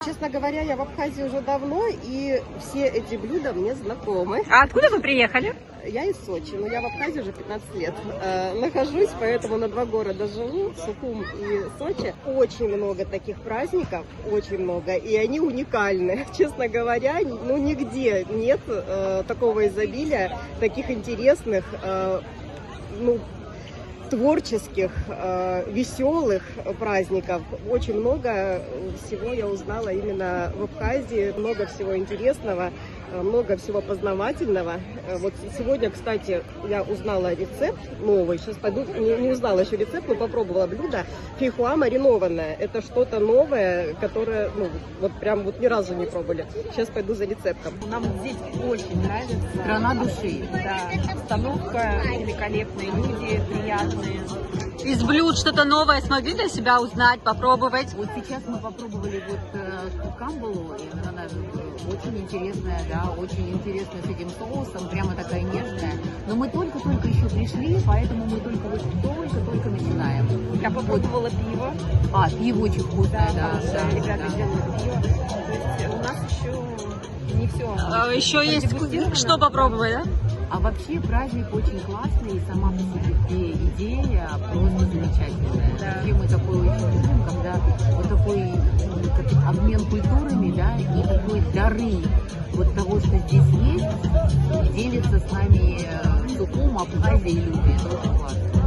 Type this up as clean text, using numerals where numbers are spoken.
Честно говоря, я в Абхазии уже давно, и все эти блюда мне знакомы. А откуда вы приехали? Я из Сочи, но я в Абхазии уже 15 лет нахожусь, поэтому на два города живу, Сухум и Сочи. Очень много таких праздников, очень много, и они уникальны. Честно говоря, ну нигде нет такого изобилия, таких интересных, творческих, веселых праздников. Очень много всего я узнала именно в Абхазии, много всего интересного, много всего познавательного. Вот сегодня, кстати, я узнала рецепт новый. Сейчас пойду, не узнала еще рецепт, но попробовала блюдо. Фейхоа маринованное. Это что-то новое, которое, вот прям вот ни разу не пробовали. Сейчас пойду за рецептом. Нам здесь очень нравится. Страна души. Да, обстановка великолепные, люди приятные. Из блюд что-то новое смогли для себя узнать, попробовать? Вот сейчас мы попробовали камбалу, и она очень интересная, да, очень интересная с этим соусом, прямо такая нежная. Но мы только-только еще пришли, поэтому мы только начинаем. Я попробовала пиво. Пиво очень вкусное, да. Ребята делают пиво. То есть у нас еще не все. Еще есть что попробовать, да? А вообще праздник очень классный, и сама по себе идея просто замечательная. Да. Вообще мы такой очень любим, когда вот такой обмен культурами, да, и такой дары вот того, что здесь есть, делится с нами Сухум, Абхазия и люди. Это очень классно.